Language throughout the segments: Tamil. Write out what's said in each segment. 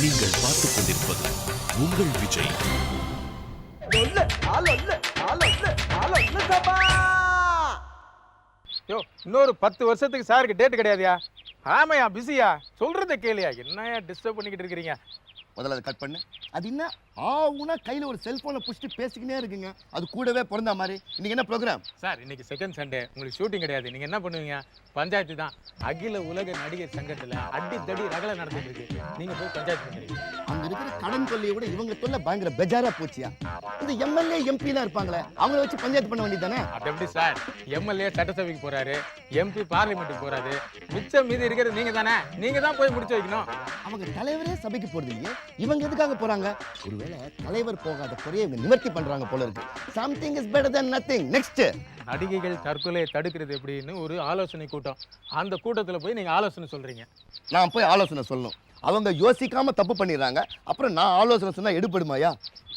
நீங்கள் பார்த்துக் கொண்டிருப்பது உங்கள் விஜய். இன்னொரு 10 வருஷத்துக்கு சாருக்கு டேட் கிடையாதுயா. ஆமையா பிஸியா சொல்றத கேளியா. என்னையா டிஸ்டர்ப் பண்ணிக்கிட்டு இருக்கிறீங்க? முதல்ல அதை கட் பண்ணு. அது என்ன ஆவுனா கையில் ஒரு செல்போனை பிடிச்சிட்டு பேசிக்கினே இருக்குங்க. அது கூடவே பிறந்த மாதிரி. இன்னைக்கு என்ன ப்ரோக்ராம் சார்? இன்னைக்கு செகண்ட் சண்டே, உங்களுக்கு ஷூட்டிங் கிடையாது. நீங்க என்ன பண்ணுவீங்க? பஞ்சாயத்து தான். அகில உலக நடிகர் சங்கத்துல அடி தடி ரகலை நடந்துட்டு இருக்கு. நீங்க போய் பஞ்சாயத்து பண்ணுறீங்க. அங்க இருக்கிற கடன் தொல்லையை விட இவங்க தொல்லை பயங்கர பெஜாரா போச்சியா. இந்த எம்எல்ஏ எம்பிலாம் இருப்பாங்களே, அவங்கள வச்சு பஞ்சாயத்து பண்ண வேண்டியதானே? அது எப்படி சார்? எம்எல்ஏ சட்டசபைக்கு போறாரு, எம்பி பார்லிமெண்ட்டுக்கு போறாரு, மிச்சம் மீதி இருக்கிறது நீங்க தானே. நீங்க தான் போய் முடிச்சு வைக்கணும். அவங்க தலைவரே சபைக்கு போறது இல்லையே, இவங்க எதுக்காக போறாங்க? ஒருவேளை தலைவர் போகாத குறைய இவங்க நிவர்த்தி பண்றாங்க போல இருக்கு. Something is better than nothing. Next. நடிகைகள் தற்கொலையை தடுக்கிறது எப்படின்னு ஒரு ஆலோசனை கூட்டம். அந்த கூட்டத்தில் போய் நீங்க ஆலோசனை சொல்றீங்க. நான் போய் ஆலோசனை சொல்லணும். அவங்க யோசிக்காம தப்பு பண்ணிடுறாங்க. அப்புறம் நான் ஆலோசனை சொன்னா எடுபடுமாயா?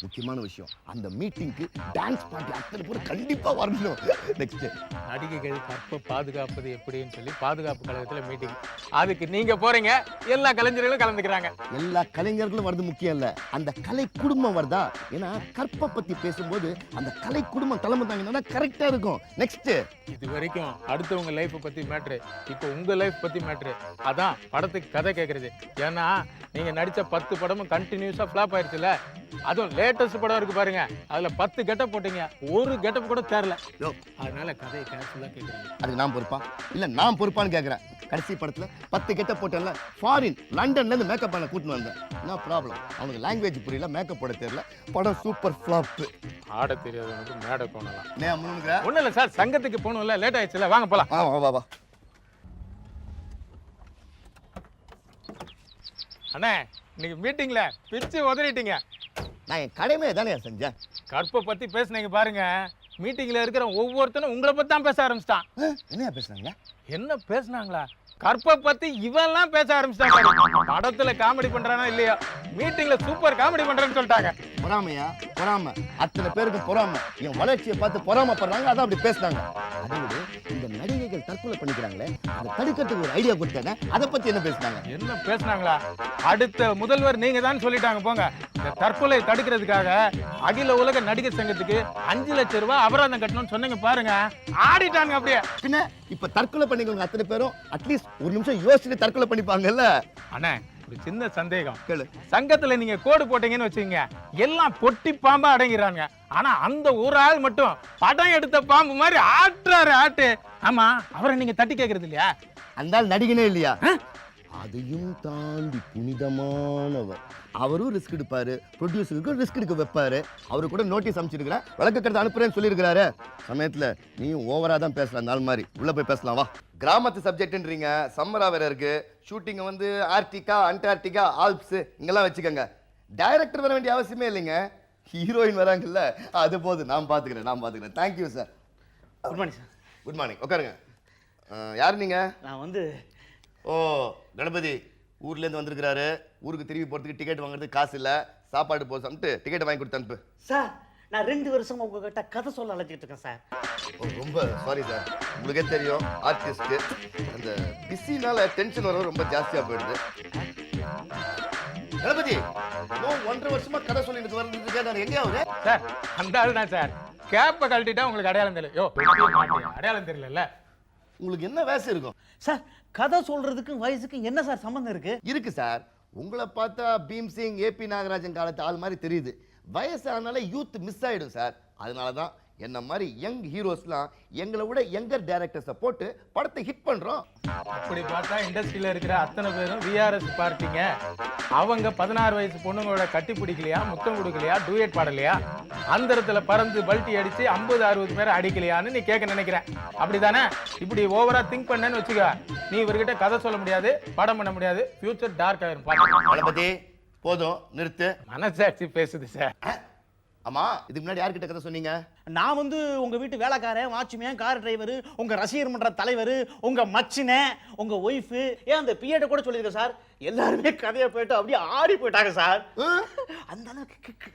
முக்கியமான விஷயம், அந்த மீட்டிங்க்கு டான்ஸ் பார்ட்டி அத்தனை பேர் கண்டிப்பா வரணும். நெக்ஸ்ட். நடிகைகள் கற்பை பாதுகாப்பது எப்படின்னு சொல்லி பாதுகாப்பு கழகத்தில் மீட்டிங். அதுக்கு நீங்க போறீங்க, எல்லா கலைஞர்களும் கலந்துக்கிறாங்க. எல்லா கலைஞர்களும் வரது முக்கியம் இல்ல, அந்த கலை குடும்பம் வருதா. ஏன்னா கற்பை பத்தி பேசும்போது அந்த கலை குடும்பம் தலைமை தாங்கன்னா கரெக்டா இருக்கும். நெக்ஸ்ட். இது வரைக்கும் அடுத்தவங்க லைஃப் பத்தி மேட்ரு, இப்போ உங்க லைஃப் பத்தி மேட்ரு. அதான் படத்துக்கு கதை கேட்கறது. ஏன்னா நீங்க நடிச்ச 10 படமும் கண்டினியூஸா ஃபிளாப் ஆயிடுச்சுல. அதுவும் லேட்டஸ்ட் படம் இருக்கு பாருங்க, அதுல 10 கெட்டப் போட்டீங்க, ஒரு கெட்டப் கூட தேரல. அதனால கதையை கேர்ஃபுல்லா கேக்குறீங்க. அதுக்கு நான் பொறுப்பா இல்ல நான் பொறுப்பான்னு கேக்குறேன். கடைசி படத்துல 10 கெட்டப் போட்டேன்ல, ஃபாரின் லண்டன்ல இருந்து மேக்கப் பண்ண கூட்டிட்டு வந்தேன். என்ன ப்ராப்ளம்? அவனுக்கு லாங்குவேஜ் புரியல, மேக்கப் போட தெரியல, படம் சூப்பர் ஃபிளாப். ஆட தெரியாதவனுக்கு மேடை கோணலாம். ஒன்னும் இல்ல சார், சங்கத்துக்கு போகணும்ல, லேட் ஆயிடுச்சுல, வாங்க போலாம். வா வா. அண்ணே, இன்னைக்கு மீட்டிங்ல பிச்சு உதறிட்டீங்க. நான் என் கடமையை தானே செஞ்சேன். கற்பை பத்தி பேசுனீங்க பாருங்க. மீட்டிங்ல இருக்கிற ஒவ்வொருத்தனும் உங்களை பத்தி தான் பேச ஆரம்பிச்சிட்டான். என்ன பேசுறாங்க? என்ன பேசுனாங்களா? கற்பை பத்தி இவெல்லாம் பேச ஆரம்பிச்சிட்டாங்க. படத்துல காமெடி பண்றானா இல்லையா, மீட்டிங்ல சூப்பர் காமெடி பண்றேன்னு சொல்லிட்டாங்க. பொறாமையா? பொறாம. அத்தனை பேருக்கு பொறாம. என் வளர்ச்சியை பார்த்து பொறாமப்படுறாங்க, அதான் அப்படி பேசுனாங்க. அதோடு இந்த நடிகைகள் தற்கொலை பண்ணிக்கிறாங்களே, அதை தடுக்கிறதுக்கு ஒரு ஐடியா கொடுத்தாங்க. அதை பத்தி என்ன பேசுனாங்க? என்ன பேசுனாங்களா? அடுத்த முதல்வர் நீங்க தான் சொல்லிட்டாங்க. போங்க, இந்த தற்கொலை தடுக்கிறதுக்காக அகில உலக நடிகர் சங்கத்துக்கு 5 லட்சம் ரூபாய் அபராதம் கட்டணும்னு சொன்னீங்க பாருங்க. ஆடிட்டாங்க அப்படியே. பின்ன இப்ப தற்கொலை பண்ணிக்கிறவங்க அத்தனை பேரும் அட்லீஸ்ட் ஒரு நிமிஷம் யோசிச்சுட்டு தற்கொலை பண்ணிப்பாங்கல்ல. அண்ணே, ஒரு சின்ன சந்தேகம். கேளு. சங்கத்துல நீங்க கோடு போட்டீங்கன்னு வச்சுக்கீங்க, எல்லாம் பொட்டி பாம்பா அடங்கிறாங்க. ஆனா அந்த ஒரு ஆள் மட்டும் படம் எடுத்த பாம்பு மாதிரி ஆட்டுறாரு ஆட்டு. ஆமா, அவரை நீங்க தட்டி கேட்கறது இல்லையா? அந்த ஆள் நடிகனே இல்லையா? அதையும் தாண்டி புனிதமானவர். அவரும் ரிஸ்க் எடுப்பாரு, ப்ரொடியூசருக்கும் ரிஸ்க் எடுக்க வைப்பாரு. அவரு கூட நோட்டீஸ் அனுப்பிச்சிருக்கிறேன், விளக்கக்கருத்து அனுப்புறேன்னு சொல்லியிருக்கிறாரு. சமயத்துல நீயும் ஓவரா தான் பேசலாம். அந்த ஆள் மாதிரி உள்ள போய் பேசலாம் வா. கிராமத்து சப்ஜெக்ட்ன்றீங்க, சம்மரா வேற இருக்கு. ஷூட்டிங் வந்து ஆர்டிகா, அண்டார்டிகா, ஆல்ப்ஸ் இங்கெல்லாம் வச்சுக்கோங்க. டைரக்டர் வர வேண்டிய அவசியமே இல்லைங்க, ஹீரோயின் வராங்கல்ல, அது போது. நான் பாத்துக்கிறேன். Thank you sir. Good morning sir. Good morning. உட்காருங்க. யார் நீங்க? நான் வந்து கணபதி ஊர்லேருந்து வந்திருக்கிறாரு. ஊருக்கு திரும்பி போகிறதுக்கு டிக்கெட் வாங்குறதுக்கு காசு இல்லை, சாப்பாடு போக சாப்பிட்டு டிக்கெட் வாங்கி கொடுத்து அனுப்பு. சார், நான் 2 வருஷமா உங்ககிட்ட கதை சொல்ல அழைச்சிட்டு இருக்கேன் சார். ரொம்ப சாரி சார். உங்களுக்கே தெரியும், ஆர்டிஸ்ட்டு அந்த பிஸினால டென்ஷன் வர ரொம்ப ஜாஸ்தியாக போயிடுது. கணபதி 1.5 வருஷமா கதை சொல்லிட்டு வந்துருக்கேன். நான் எங்கேயாவது சார், அந்த ஆள் தான் சார். கேப்பை கழட்டிட்டா உங்களுக்கு அடையாளம் தெரியல. அடையாளம் தெரியல. உங்களுக்கு என்ன வயசு இருக்கும் சார்? கதை சொல்றதுக்கும் வயசுக்கும் என்ன சார் சம்பந்தம் இருக்கு? இருக்கு சார். உங்களை பார்த்தா பீம் சிங், ஏபி நாகராஜன் காலத்து ஆள் மாதிரி தெரியுது. வயசானால யூத் மிஸ் ஆயிடும் சார். அதனால தான் என்ன மாதிரி யங் ஹீரோஸ்லாம் எங்களை விட யங்கர் டைரக்டர்ஸை போட்டு படத்தை ஹிட் பண்றோம். அப்படி பார்த்தா இண்டஸ்ட்ரியில இருக்கிற அத்தனை பேரும் விஆர்எஸ் பார்ட்டிங்க. அவங்க 16 வயசு பொண்ணுங்களோட கட்டி பிடிக்கலையா, முத்தம் கொடுக்கலையா, டூயட் பாடலையா, அந்தரத்துல பறந்து பல்ட்டி அடிச்சு 50-60 பேரை அடிக்கலையான்னு நீ கேட்க நினைக்கிறேன். அப்படிதானே? இப்படி ஓவரா திங்க் பண்ணேன்னு வச்சுக்க, நீ இவர்கிட்ட கதை சொல்ல முடியாது, படம் பண்ண முடியாது, ஃபியூச்சர் டார்க் ஆயிரும். கணபதி போதும், நிறுத்து. மனசாட்சி பேசுது சார். ஆமா, இதுக்கு முன்னாடி யார்கிட்ட கதை சொன்னீங்க? நான் வந்து உங்க வீட்டு வேலைக்காரன், வாட்ச்மேன், கார் டிரைவர், உங்க ரசிகர் மன்ற தலைவர், உங்க மச்சினே, உங்க ஒய்ஃப், ஏன் அந்த பிஏட்ட கூட சொல்லியிருக்கேன் சார். எல்லாருமே கதையை போயிட்டு அப்படியே ஆடி போயிட்டாங்க சார். அந்த அளவுக்கு.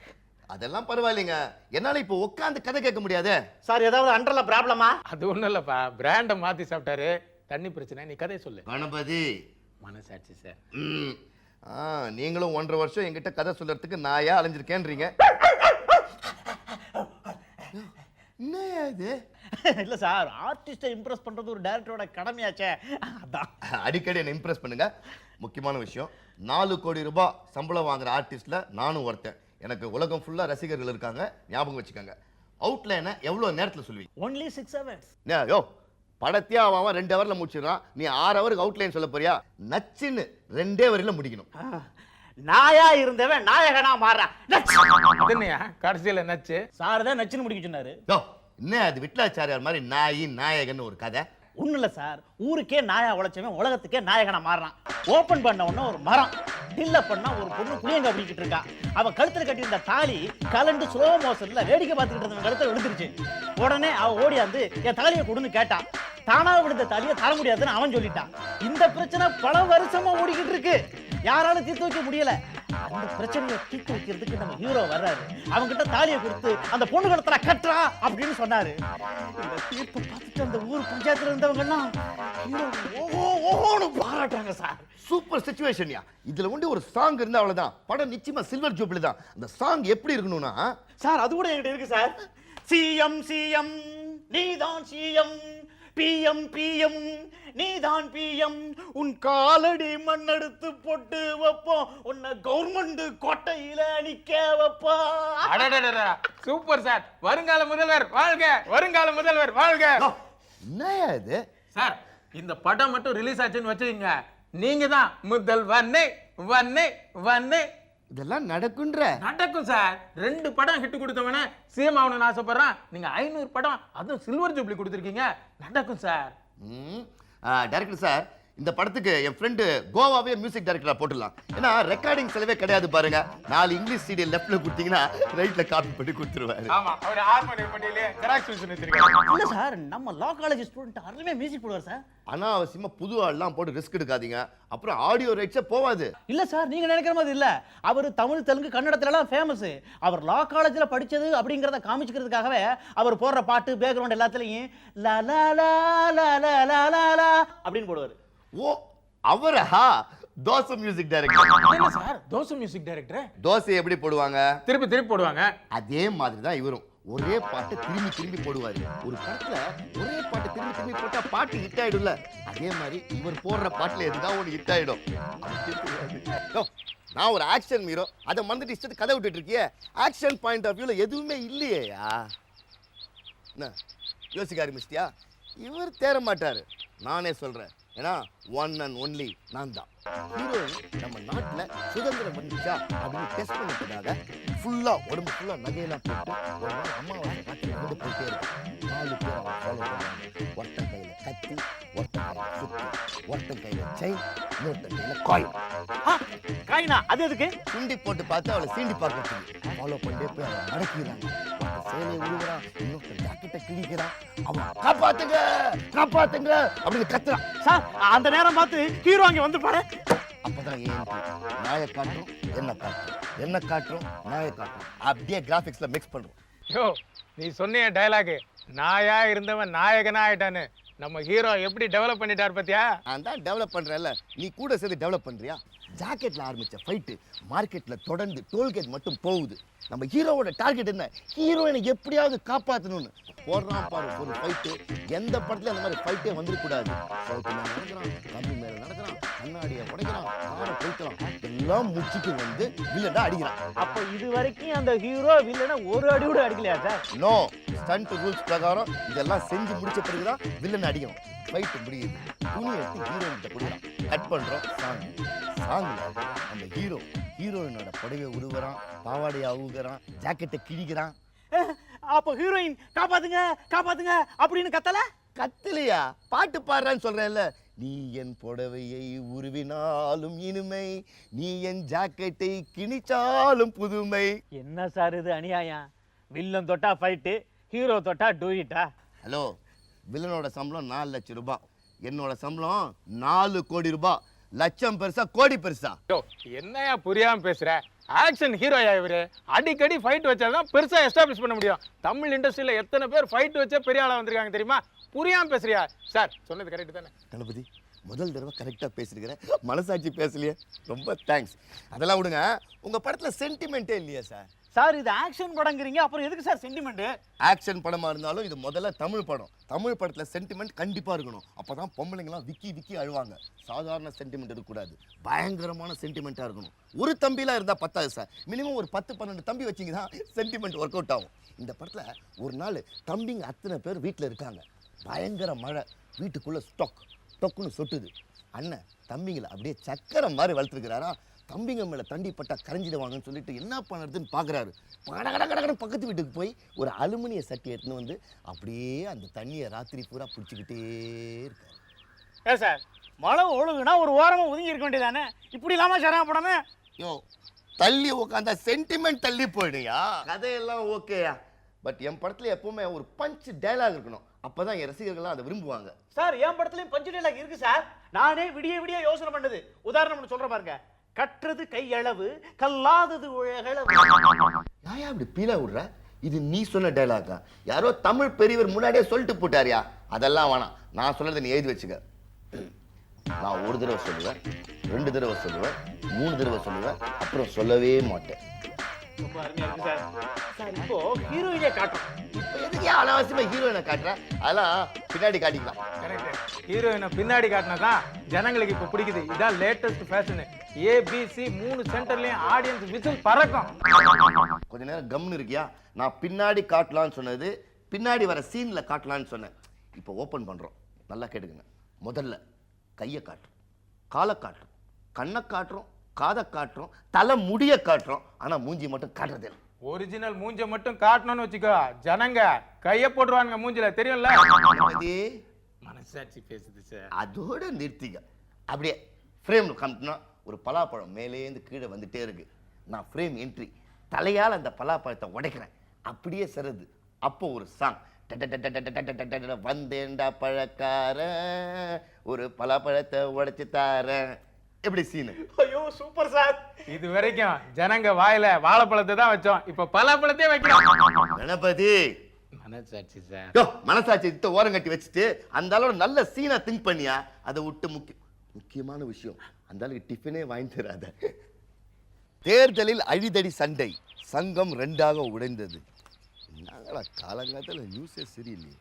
அதெல்லாம் பரவாயில்லைங்க, என்னால இப்போ உட்காந்து கதை கேட்க முடியாது சார். ஏதாவது அண்டர்ல ப்ராப்ளமா? அது ஒண்ணும் இல்லப்பா, பிராண்ட மாத்தி சாப்பிட்டாரு, தண்ணி பிரச்சனை. நீ கதை சொல்லு. கணபதி மனசாட்சி சார். நீங்களும் 1.5 வருஷம் என்கிட்ட கதை சொல்றதுக்கு நாயா அலைஞ்சிருக்கேன்றீங்க. என்ன இது? இல்ல சார், ஆர்டிஸ்டை இம்ப்ரெஸ் பண்றது ஒரு டைரக்டரோட கடமையாச்சே, அதான். அடிக்கடி என்ன இம்ப்ரெஸ் பண்ணுங்க. முக்கியமான விஷயம், 4 கோடி ரூபாய் சம்பளம் வாங்குற ஆர்டிஸ்ட்ல நானும் ஒருத்தன். எனக்கு உலகம் ஃபுல்லா ரசிகர்கள் இருக்காங்க, ஞாபகம் வச்சுக்கோங்க. அவுட்லைனை எவ்வளவு நேரத்துல சொல்லுவீங்க? Only 6 hours. யோ, படத்தையே அவன் 2 ஹவர்ல முடிச்சிடறான், நீ 6 ஹவருக்கு அவுட்லைன் சொல்ல போறியா? நச்சுன்னு 2 வரையில முடிக்கணும். நாயா இருந்தவன் நாயகனா மாறான். என்னையா கடைசியில நச்சு? சார் தான் நச்சுன்னு முடிக்க சொன்னாரு. யோ, என்ன அது விட்லாச்சாரியார் மாதிரி நாயி நாயகன் ஒரு கதை? ஒண்ணும் இல்ல சார், ஊருக்கே நாயா உழைச்சவன் உலகத்துக்கே நாயகனா மாறுறான். ஓபன் பண்ண உடனே ஒரு மரம், டில்ல பண்ணா ஒரு பொண்ணு புளியங்க அப்படிக்கிட்டு இருக்கா. அவ கழுத்துல கட்டியிருந்த தாலி கலண்டு ஸ்லோ மோஷன்ல வேடிக்கை பார்த்துக்கிட்டு இருந்தவன் கழுத்துல விழுந்துருச்சு. உடனே அவ ஓடியாந்து என் தாலியை கொடுன்னு கேட்டான். தானா விழுந்த தாலியை தர முடியாதுன்னு அவன் சொல்லிட்டான். இந்த பிரச்சனை பல வருஷமா ஓடிக்கிட்டு இருக்கு, யாராலும் தீர்த்து வைக்க முடியல. அந்த பிரச்சனையை தீர்த்து வைக்கிறதுக்கு நம்ம ஹீரோ வர்றாரு. அவங்கிட்ட தாலியை கொடுத்து அந்த பொண்ணு கழுத்துல கட்டுறா அப்படின்னு சொன்னாரு. இந்த தீர்ப்பு பார்த்துட்டு அந்த ஊர் பஞ்சாயத்துல இருந்தவங்க எல்லாம் ஹீரோ ஓஹோன்னு பாராட்டுறாங்க சார். சூப்பர் சிச்சுவேஷன்யா. இதுல ஒண்டி ஒரு சாங் இருந்தா அவ்வளவுதான், படம் நிச்சயமா சில்வர் ஜூப்ளி தான். அந்த சாங் எப்படி இருக்கணும்னா சார், அது கூட என்கிட்ட இருக்கு சார். சிஎம் சிஎம் நீதான் சிஎம், பிஎம் பிஎம் நீதான் பிஎம், உன் காலடி மண்ணெடுத்து போட்டு வைப்போம், உன்னை கவர்மெண்ட் கோட்டையில நிக்க வைப்போம். Super sir. வருங்கால முதல்வர் வாழ்க, வருங்கால முதல்வர் வாழ்க. என்னயா இது? சார், இந்த படம் மட்டும் ரிலீஸ் ஆச்சுன்னு வச்சுக்கோங்க, நீங்க தான் முதல்வனே வண்ணே வண்ணே. இதெல்லாம் நடக்குன்ற? நடக்கும் சார். 2 படம் ஹிட் கொடுத்தவன சிஎம் ஆகணும்னு ஆசைப்படுறான். நீங்க 500 படம், அதுவும் சில்வர் ஜூப்ளி கொடுத்துருக்கீங்க. நடக்கும் சார். டைரக்டர் சார், இந்த படத்துக்கு என் ஃப்ரெண்டு கோவாவே மியூசிக் டைரக்டரா போட்டுடலாம். ஏன்னா ரெக்கார்டிங் செலவே கிடையாது பாருங்க. 4 இங்கிலீஷ் சிடி லெஃப்ட்ல கொடுத்தீங்கன்னா ரைட்ல காப்பி பண்ணி கொடுத்துருவாரு. ஆமா, அவர் ஹார்மோனியம் பண்ணிலே ஜெராக்ஸ் மிஷின் வச்சிருக்காரு. இல்ல சார், நம்ம லா காலேஜ் ஸ்டூடண்ட் அருமையா மியூசிக் போடுவார் சார். அனாவசியமா புது ஆள்லாம் போட்டு ரிஸ்க் எடுக்காதீங்க, அப்புறம் ஆடியோ ரைட்ஸே போவாது. இல்ல சார், நீங்க நினைக்கிற மாதிரி இல்ல. அவர் தமிழ் தெலுங்கு கன்னடத்துல எல்லாம் ஃபேமஸ். அவர் லா காலேஜ்ல படிச்சது அப்படிங்கறத காமிச்சுக்கிறதுக்காகவே அவர் போடுற பாட்டு பேக்ரவுண்ட் எல்லாத்துலயும் லா லா லா லா லா லா லா லா அப்படின்னு போடுவாரு. ஓ, அவரா? Dosa music director. என்ன sir dosa music director? Dosa எப்படி போடுவாங்க? திருப்பி திருப்பி போடுவாங்க. அதே மாதிரி தான் இவரும். ஒரே பாட்டு திரும்பி திரும்பி போடுவாரு. ஒரு படத்துல ஒரே பாட்டு திரும்பி திரும்பி போட்டா பாட்டு ஹிட் ஆயிடும்ல, அதே மாதிரி இவர் போடுற பாட்டுல எதுதான் ஒன்று ஹிட் ஆயிடும். நான் ஒரு ஆக்ஷன் ஹீரோ, அதை மறந்துட்டு இஷ்டத்துக்கு கதை விட்டுட்டு இருக்கியே. ஆக்ஷன் பாயிண்ட் ஆஃப் வியூல எதுவுமே இல்லையா? என்ன யோசிக்க ஆரம்பிச்சிட்டியா? இவர் தேர மாட்டாரு, நானே சொல்றேன். ஏன்னா ஒன் அண்ட் ஒன்லி நான் தான். ஹீரோயின் நம்ம நாட்டுல சுதந்திரம் வந்துச்சா அப்படின்னு டெஸ்ட் பண்ணிட்டதாக ஃபுல்லா உடம்பு ஃபுல்லா நகையெல்லாம் போட்டு ஒரு நாள் அம்மாவாசை காட்டி நடந்து போயிட்டே இருக்கும். 4 பேர் அவன் ஃபாலோ பண்ணுவாங்க. ஒருத்தன் கையில கத்தி, ஒருத்தன் கையில சுத்தி, ஒருத்தன் கையில செயின், இன்னொருத்தன் கையில காயின். காயினா அது எதுக்கு? சுண்டி போட்டு பார்த்து அவளை சீண்டி பார்க்கறது. ஃபாலோ பண்ணிட்டே போய் அவளை மடக்கிறாங்க. சேலையை உழுவுறான், இன்னொருத்தன் ஜாக்கெட்டை கிழிக்கிறான். அவன் காப்பாத்துங்க காப்பாத்துங்க அப்படின்னு கத்துறான். சார், அந்த நேரம் பார்த்து ஹீரோ அங்க வந்து பாரு. அப்பதான் நாயை காட்டும், என்ன காட்டும், என்ன காட்டும், நாயை காட்டும். அப்படியே கிராபிக்ஸ்ல மிக்ஸ் பண்றோம். யோ, நீ சொன்னிய டயலாக், நாயா இருந்தவன் நாயகனா ஆயிட்டான்னு, நம்ம ஹீரோ எப்படி டெவலப் பண்ணிட்டார் பத்தியா? நான் தான் டெவலப் பண்றேன்ல, நீ கூட சேர்ந்து டெவலப் பண்றியா? ஜாக்கெட்ல ஆரம்பிச்ச ஃபைட்டு மார்க்கெட்ல தொடர்ந்து டோல்கேட் மட்டும் போகுது. நம்ம ஹீரோவோட டார்கெட் என்ன? ஹீரோயினை எப்படியாவது காப்பாற்றணும்னு போடுறான் பாரு ஒரு ஃபைட்டு. எந்த படத்துல அந்த மாதிரி ஃபைட்டே வந்துடக்கூடாது. சவுத்து மேல நடக்கிறான், கம்பி மேல நடக்கிறான், கண்ணாடியை உடைக்கிறான், காரை கொளுத்துறான், எல்லாம் முடிச்சுட்டு வந்து வில்லனா அடிக்கிறான். அப்ப இது வரைக்கும் அந்த ஹீரோ வில்லனை ஒரு அடி கூட அடிக்கலையா சார்? நோ, ஸ்டண்ட் ரூல்ஸ் பிரகாரம் இதெல்லாம் செஞ்சு முடிச்ச பிறகுதான் வில்லன் அடிக்கணும். ஃபைட்டு முடியுது, துணி எடுத்து ஹீரோயின்கிட்ட கொடுக்குறான். கட் பண்றோம் சாங்ல அந்த ஹீரோயினோட புடவையை உருவுறான், பாவாடையை அவுகிறான், ஜாக்கெட்டை கிழிக்கிறான். அப்ப ஹீரோயின் காப்பாத்துங்க காப்பாத்துங்க அப்படின்னு கத்தலையா? பாட்டு பாடுறான்னு சொல்றேன்ல. நீ என் புடவையை உருவினாலும் இனிமை, நீ என் ஜாக்கெட்டை கிழிச்சாலும் புதுமை. என்ன சார் இது அநியாயம்? வில்லன் தொட்டா ஃபைட்டு, ஹீரோ தொட்டா டூயிட்டா? ஹலோ, வில்லனோட சம்பளம் 4 லட்சம் ரூபாய், என்னோட சம்பளம் 4 கோடி ரூபாய். லட்சம் பெருசா கோடி பெருசா? என்னையா புரியாம பேசுற? ஆக்ஷன் ஹீரோயா இவரு. அடிக்கடி ஃபைட் வச்சாதான் பெருசா எஸ்டாப்ளிஷ் பண்ண முடியும். தமிழ் இண்டஸ்ட்ரியில எத்தனை பேர் ஃபைட் வச்சா பெரிய ஆளா வந்திருக்காங்க தெரியுமா? புரியாம பேசுறியா? சார் சொன்னது கரெக்ட் தானே? தளபதி, முதல் தடவை கரெக்டாக பேசியிருக்கிறேன். மனசாட்சி பேசலையே, ரொம்ப தேங்க்ஸ். அதெல்லாம் விடுங்க, உங்கள் படத்தில் சென்டிமெண்ட்டே இல்லையா சார்? சார் இது ஆக்ஷன் படங்கிறீங்க, அப்புறம் எதுக்கு சார் சென்டிமெண்ட்? ஆக்ஷன் படமாக இருந்தாலும் இது முதல்ல தமிழ் படம். தமிழ் படத்தில் சென்டிமெண்ட் கண்டிப்பாக இருக்கணும். அப்போ தான் பொம்பளைங்களாம் விக்கி விக்கி அழுவாங்க. சாதாரண சென்டிமெண்ட் இருக்கக்கூடாது, பயங்கரமான சென்டிமெண்ட்டாக இருக்கணும். ஒரு தம்பிலாம் இருந்தால் பத்தாது சார், மினிமம் ஒரு 10-12 தம்பி வச்சிங்க தான் சென்டிமெண்ட் ஒர்க் அவுட் ஆகும். இந்த படத்தில் ஒரு நாள் தம்பிங்க அத்தனை பேர் வீட்டில் இருக்காங்க. பயங்கர மழை, வீட்டுக்குள்ளே டொக்குன்னு சொட்டுது. அண்ணன் தம்பிங்களை அப்படியே சக்கரை மாதிரி வளர்த்துருக்கிறாரா. தம்பிங்க மேலே தண்டி பட்டா கரைஞ்சிடுவாங்கன்னு சொல்லிட்டு என்ன பண்ணுறதுன்னு பார்க்குறாரு. கடகடகடகட பக்கத்து வீட்டுக்கு போய் ஒரு அலுமினிய சட்டி எடுத்துன்னு வந்து அப்படியே அந்த தண்ணியை ராத்திரி பூரா பிடிச்சிக்கிட்டே இருக்காரு. சார் மழை ஒழுகுனா ஒரு ஓரமாக ஒதுங்கி இருக்க வேண்டியதானே, இப்படி இல்லாமல் சிரமப்படணும். யோ, தள்ளி உட்காந்தா சென்டிமெண்ட் தள்ளி போயிடுயா. கதையெல்லாம் ஓகேயா, பட் என் படத்தில் எப்பவுமே ஒரு பஞ்ச் டைலாக் இருக்கணும். அப்போதான் என் ரசிகர்கள்லாம் அதை விரும்புவாங்க. சார் என் படத்துலையும் பஞ்சு டைலாக் இருக்கு சார். நானே விடிய விடிய யோசனை பண்ணது. உதாரணம் சொல்ற பாருங்க, கற்றது கையளவு கல்லாதது உலகளவு. யாயா அப்படி பீலா விடுற? இது நீ சொன்ன டைலாக்கா? யாரோ தமிழ் பெரியவர் முன்னாடியே சொல்லிட்டு போட்டாரியா? அதெல்லாம் வேணாம், நான் சொன்னதை நீ எழுதி வச்சுக்க. நான் ஒரு தடவை சொல்லுவேன், 2 தடவை சொல்லுவேன், 3 தடவை சொல்லுவேன், அப்புறம் சொல்லவே மாட்டேன். ரொம்ப அருமையா இருக்கு சார். சார் இப்போ ஹீரோயினை காட்டுறோம். இப்போ எதுக்கு அனாவசியமா ஹீரோயினை காட்டுறேன்? அதெல்லாம் பின்னாடி காட்டிக்கலாம். கரெக்ட், ஹீரோயினை பின்னாடி காட்டினா தான் ஜனங்களுக்கு இப்போ பிடிக்குது. இதான் லேட்டஸ்ட் ஃபேஷனு. ABC 3 சென்டர்லயும் ஆடியன்ஸ் விசில் பறக்கும். கொஞ்ச நேரம் கம்னு இருக்கியா? நான் பின்னாடி காட்டலான்னு சொன்னது பின்னாடி வர சீன்ல காட்டலான்னு சொன்னேன். இப்போ ஓப்பன் பண்றோம், நல்லா கேட்டுக்கங்க. முதல்ல கையை காட்டுறோம், காலை காட்டுறோம், கண்ணை காட்டுறோம், காதை காட்டுறோம், தலை முடிய காட்டுறோம். ஆனா மூஞ்சி மட்டும் காட்டுறது. ஒரிஜினல் மூஞ்ச மட்டும் காட்டணும்னு வச்சுக்கோ, ஜனங்க கைய போடுவாங்க மூஞ்சில, தெரியும்ல. மனசாட்சி பேசுது சார். அதோட நிறுத்திக்க. அப்படியே ஃப்ரேம் காமிட்டோம்னா ஒரு பலாப்பழம் மேலேந்து கீழே வந்துட்டே இருக்கு. நான் ஃப்ரேம் என்ட்ரி, தலையால் அந்த பலாப்பழத்தை உடைக்கிறேன், அப்படியே சருது. அப்போ ஒரு சாங், வந்தேண்டா பழக்கார ஒரு பலாப்பழத்தை உடைச்சு தாரேன். எப்படி சீனு? ஐயோ சூப்பர் சார். இது வரைக்கும் ஜனங்க வாயில வாழைப்பழத்தை தான் வச்சோம், இப்ப பலாப்பழத்தையே வைக்கிறோம். கணபதி மனசாட்சி சார். மனசாட்சி ஓரம் கட்டி வச்சுட்டு அந்த அளவு நல்ல சீனா திங்க் பண்ணியா? அதை விட்டு முக்கியமான விஷயம், அந்த அளவுக்கு டிஃபனே வாங்கி தராத. தேர்தலில் அழிதடி சண்டை, சங்கம் 2ஆக உடைந்தது. என்னங்களா காலங்காலத்தில் நியூஸே சரியில்லையே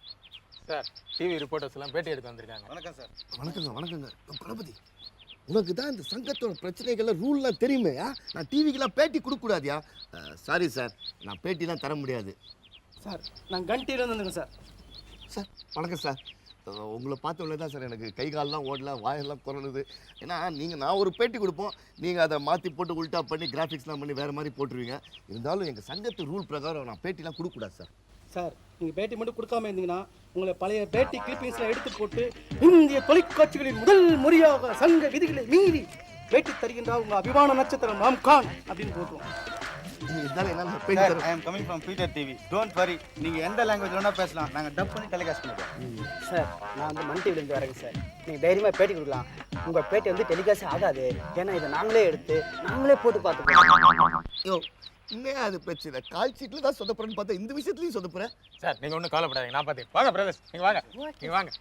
சார். டிவி ரிப்போர்ட்டர்ஸ் எல்லாம் பேட்டி எடுத்து வந்திருக்காங்க. வணக்கம் சார். வணக்கங்க. கணபதி, உனக்கு தான் இந்த சங்கத்தோட பிரச்சனைகள்லாம் ரூல்லாம் தெரியுமே. நான் டிவிக்கெல்லாம் பேட்டி கொடுக்கக்கூடாதியா? சாரி சார், நான் பேட்டிலாம் தர முடியாது சார். நான் கண்டியில் வந்துங்க சார். சார் வணக்கம் சார். உங்களை பார்த்தவங்களே தான் சார் எனக்கு கை காலெலாம் ஓடல, வாயெல்லாம் குறணுது. ஏன்னா நான் ஒரு பேட்டி கொடுப்போம், நீங்கள் அதை மாற்றி போட்டு உல்ட்டா பண்ணி கிராஃபிக்ஸ்லாம் பண்ணி வேறு மாதிரி போட்டுருவீங்க. இருந்தாலும் எங்கள் சங்கத்து ரூல் பிரகாரம் நான் பேட்டிலாம் கொடுக்கக்கூடாது சார். சார் நீங்கள் பேட்டி மட்டும் கொடுக்காம இருந்தீங்கன்னா உங்களை பழைய பேட்டி கிளிப்பிங்ஸ்லாம் எடுத்து போட்டு இந்திய தொலைக்காட்சிகளின் முதல் முறையாக சங்க விதிகளை மீறி பேட்டி தருகின்றார் உங்கள் அபிமான நட்சத்திரம் ராம் கான் அப்படின்னு போட்டுருவோம். I am coming from Peter TV. Don't worry. நீங்க எந்த லாங்குவேஜ் வேணா பேசலாம், நாங்க டப் பண்ணி டெலிகாஸ்ட் பண்ணுவோம். சார் நான் வந்து மன் டிவிலேருந்து வரேங்க சார். நீங்கள் தைரியமாக பேட்டி கொடுக்கலாம். உங்கள் பேட்டி வந்து டெலிகாஸ்ட் ஆகாது, ஏன்னா இதை நாங்களே எடுத்து நாங்களே போட்டு பார்த்துக்கலாம். யோ இன்னும் அது பிரச்சனை, கால் சீட்டில் தான் சொதப்புறேன்னு பார்த்தா இந்த விஷயத்துலையும் சொதப்புறேன். சார் நீங்க ஒன்றும் கவலைப்படாதீங்க, நான் பார்த்தேன். வாங்க பிரதர்ஸ், நீங்க வாங்க, நீங்க வாங்க.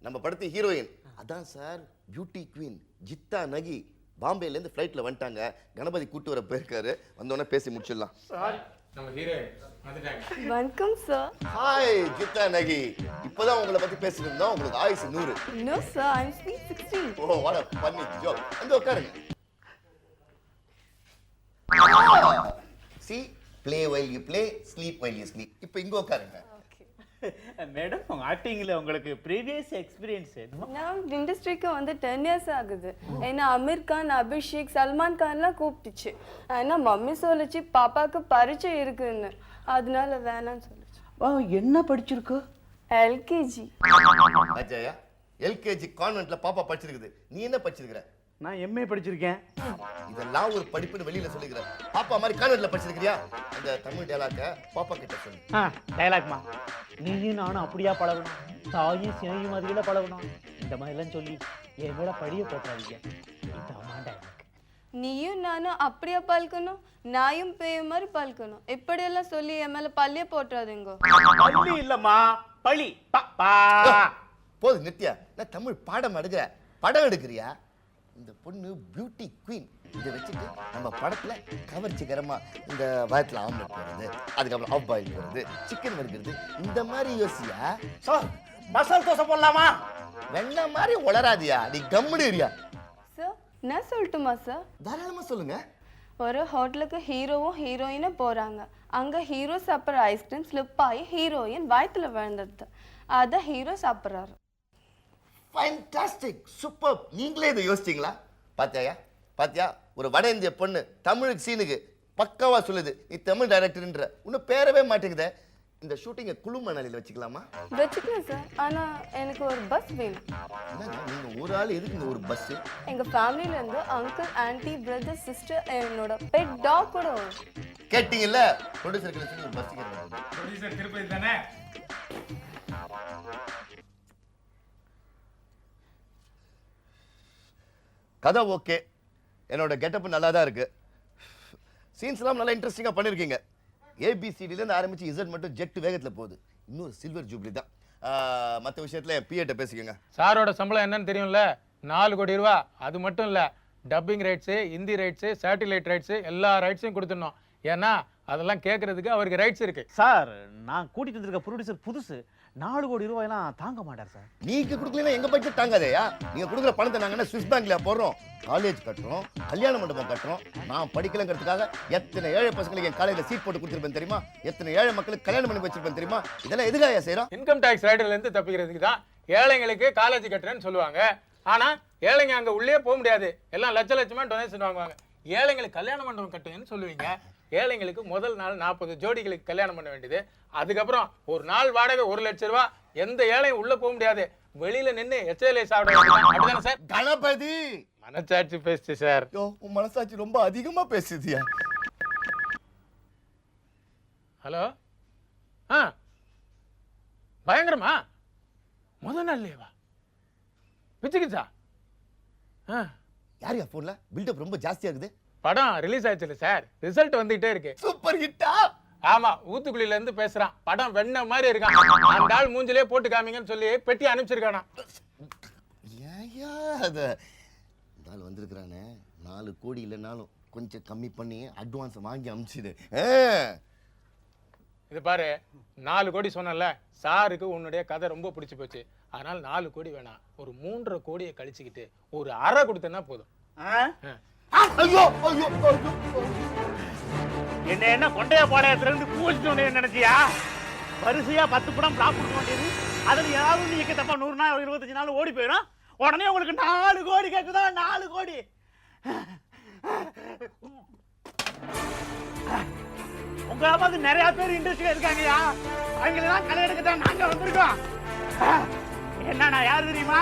நம்ம படத்து ஹீரோயின் அதான் சார், பியூட்டி குவீன் ஜித்தா நகி. பாம்பேலேருந்து ஃப்ளைட்டில் வந்துட்டாங்க, கணபதி கூட்டு வர போயிருக்காரு. வந்தோடனே பேசி முடிச்சிடலாம். சார் நம்ம ஹீரோயின் வந்துட்டாங்க. வணக்கம் சார். ஹாய் ஜித்தா நகி, இப்போதான் உங்களை பற்றி பேசிட்டு இருந்தோம். உங்களுக்கு ஆயுசு 100. No sir, I'm sweet 16. Oh what a funny joke. வந்து உட்காருங்க. See, play while you play, sleep while you sleep. இப்போ இங்க உட்காருங்க. மேடம் உங்க ஆக்டிங்ல உங்களுக்கு ப்ரீவியஸ் எக்ஸ்பீரியன்ஸ் என்ன? நான் இண்டஸ்ட்ரிக்கு வந்து 10 years ஆகுது. ஏன்னா அமீர் கான், அபிஷேக், சல்மான் கான்லாம் கூப்பிட்டுச்சு. ஏன்னா மம்மி சொல்லிச்சு பாப்பாக்கு பரீட்சை இருக்குன்னு, அதனால வேணாம்னு சொல்லிச்சு. என்ன படிச்சிருக்கு? LKG. அஜயா, LKG கான்வென்ட்ல பாப்பா படிச்சிருக்குது. நீ என்ன படிச்சிருக்கிற? நான் MA படிச்சிருக்கேன். இதெல்லாம் ஒரு படிப்புன்னு வெளியில சொல்லிக்கிறேன். பாப்பா மாதிரி கான்வென்ட்ல படிச்சிருக்கிறியா? அந்த தமிழ் டயலாக்க பாப்பா கிட்ட சொல்லு. டயலாக்மா, நீயும் நானும் அப்படியா பழகணும், தாயும் சேயும் மாதிரியில பழகணும், இந்த மாதிரிலாம் சொல்லி என் மேல படிய போட்டாதீங்க. இதான் டயலாக். நீயும் நானும் அப்படியே பழக்கணும், நாயும் பேய மாதிரி பழக்கணும். இப்படியெல்லாம் சொல்லி என் மேல பள்ளிய போட்டுறாதீங்க. பள்ளி இல்லம்மா, பழி. போதும் நித்யா, நான் தமிழ் பாடம் எடுக்கிற படம் எடுக்கிறியா? இந்த பொண்ணு பியூட்டி குவீன். இதை வச்சுட்டு நம்ம படத்துல கவர்ச்சிகரமா இந்த வயத்துல ஆம்லெட் போடுறது, அதுக்கப்புறம் ஆஃப் பாயில் போடுறது, சிக்கன் வறுக்கிறது, இந்த மாதிரி யோசியா? சார் மசால் தோசை போடலாமா? வெண்ண மாதிரி உளராதியா, நீ கம்முடுறியா? சார் நான் சொல்லட்டுமா சார்? தாராளமா சொல்லுங்க. ஒரு ஹோட்டலுக்கு ஹீரோவும் ஹீரோயினும் போறாங்க. அங்க ஹீரோ சாப்பிட்ற ஐஸ்கிரீம் ஸ்லிப் ஆகி ஹீரோயின் வயித்துல விழுந்துடுது. அதை ஹீரோ சாப்பிட்றாரு. Fantastic, super. நீங்களே இதை யோசிச்சிங்களா? பாத்தியா ஒரு வட இந்திய பொண்ணு தமிழுக்கு சீனுக்கு பக்காவா சொல்லுது. நீ தமிழ் டைரக்டர்ன்ற இன்னும் பேரவே மாட்டேங்குதே. இந்த ஷூட்டிங்கை குழு மணாலியில் வச்சுக்கலாமா? வச்சுக்கலாம் சார். ஆனா எனக்கு ஒரு பஸ் வேணும். என்னங்க நீங்க ஒரு ஆள் எதுக்குங்க ஒரு பஸ்? எங்க ஃபேமிலில இருந்து அங்கிள், ஆன்ட்டி, பிரதர், சிஸ்டர், என்னோட பெட் டாக் கூட வரும். கேட்டீங்கல்ல, ப்ரொடியூசருக்கு சொல்லி ஒரு பஸ் கேட்கறாங்க. ப்ரொடியூசர் திருப்பதி தானே? கதை ஓகே, என்னோட கெட்டப் நல்லா தான் இருக்கு, சீன்ஸ்லாம் நல்லா இன்ட்ரெஸ்டிங்காக பண்ணியிருக்கீங்க. ஏபிசிடிலேருந்து ஆரம்பிச்சு இசட் மட்டும் ஜெட் வேகத்தில் போகுது. இன்னொரு சில்வர் ஜூப்ளி தான். மற்ற விஷயத்தில் பிஏட்ட பேசிக்கோங்க. சாரோட சம்பளம் என்னன்னு தெரியும்ல? 4 கோடி ரூபா. அது மட்டும் இல்லை, dubbing rights, Hindi rights, satellite rights, எல்லா ரைட்ஸையும் கொடுத்துடணும். ஏன்னா அதெல்லாம் கேட்கறதுக்கு அவருக்கு ரைட்ஸ் இருக்கு. சார் நான் கூட்டிட்டு வந்திருக்க ப்ரொடியூசர் புதுசு, 4 கோடி ரூபாயெல்லாம் தாங்க மாட்டார் சார். நீங்க கொடுக்கலன்னா எங்க பட்ஜெட் தாங்காதேயா? நீங்க கொடுக்குற பணத்தை நாங்க ஸ்விஸ் பேங்க்ல போடுறோம், காலேஜ் கட்டுறோம், கல்யாண மண்டபம் கட்டுறோம். நான் படிக்கலங்கிறதுக்காக எத்தனை ஏழை பசங்களுக்கு என் காலேஜில் சீட் போட்டு கொடுத்துருப்பேன் தெரியுமா? எத்தனை ஏழை மக்களுக்கு கல்யாணம் பண்ணி வச்சிருப்பேன் தெரியுமா? இதெல்லாம் எதுக்காக செய்யறோம்? இன்கம் டாக்ஸ் ரைடர்ல இருந்து தப்பிக்கிறதுக்கு தான். ஏழைங்களுக்கு காலேஜ் கட்டுறேன்னு சொல்லுவாங்க. ஆனா ஏழைங்க அங்க உள்ளே போக முடியாது. எல்லாம் லட்சமா டொனேஷன் வாங்குவாங்க. ஏழைங்களுக்கு கல்யாண மண்டபம் கட்டுங்கன்னு சொல்லுவீங்க. ஏழைங்களுக்கு முதல் நாள் 40 ஜோடிகளுக்கு கல்யாணம் பண்ண வேண்டியது. அதுக்கப்புறம் ஒரு நாள் வாடகை 1 லட்சம் ரூபாய். எந்த ஏழையும் உள்ள போக முடியாது. வெளியில நின்று எச்எல்ஏ சாப்பிட அப்படிதானே சார்? கணபதி மனசாட்சி பேசுச்சு சார். உன் மனசாட்சி ரொம்ப அதிகமா பேசுதியா? ஹலோ. பயங்கரமா முதல் நாள்லேவா பிச்சுக்கிச்சா? யார் போன்ல பில்டப் ரொம்ப ஜாஸ்தியா இருக்குது. படம் ரிலீஸ் ஆயிடுச்சு சார், ரிசல்ட் வந்துகிட்டே இருக்கு. சூப்பர் ஹிட்டா? ஆமா, ஊத்துக்குழியில இருந்து பேசுறான். படம் வெண்ண மாதிரி இருக்கான். அந்த ஆள் மூஞ்சிலே போட்டு காமிங்கன்னு சொல்லி பெட்டி அனுப்பிச்சிருக்கானா. ஏயா அத இந்த ஆள் வந்திருக்கிறானே, 4 கோடி இல்லைனாலும் கொஞ்சம் கம்மி பண்ணி அட்வான்ஸ் வாங்கி அனுப்பிச்சிடு. இது பாரு, 4 கோடி சொன்னல, சாருக்கு உன்னுடைய கதை ரொம்ப பிடிச்சி போச்சு. அதனால 4 கோடி வேணாம், ஒரு 3.5 கோடியை கழிச்சுக்கிட்டு ஒரு அரை கொடுத்தேன்னா போதும். ஐயோ ஐயோ என்ன கொண்டைய பாளையத்துல இருந்து பூச்சிட்டு நினைச்சியா? வரிசையா 10 படம் பிளாப் கொடுக்க வேண்டியது, அதுல ஏதாவது நீங்க தப்பா 100 நாள் 25 நாள் ஓடி போயிடும். உடனே உங்களுக்கு 4 கோடி கேக்குதா? 4 கோடி. உங்க மாதிரி நிறைய பேர் இண்டஸ்ட்ரியில இருக்காங்கயா. அவங்களெல்லாம் களை எடுக்கத்தான் நாங்க வந்திருக்கோம். என்ன நான் யாரு தெரியுமா?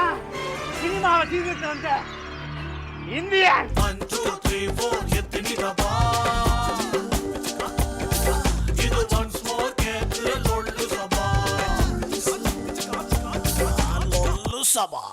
சினிமாவை சீக்கிரத்தை வந்த இந்தியா. 1 2 3 4 எத்தனை ரபா இது once more கேட்டு லொல்லு சபா லொல்லு சபா.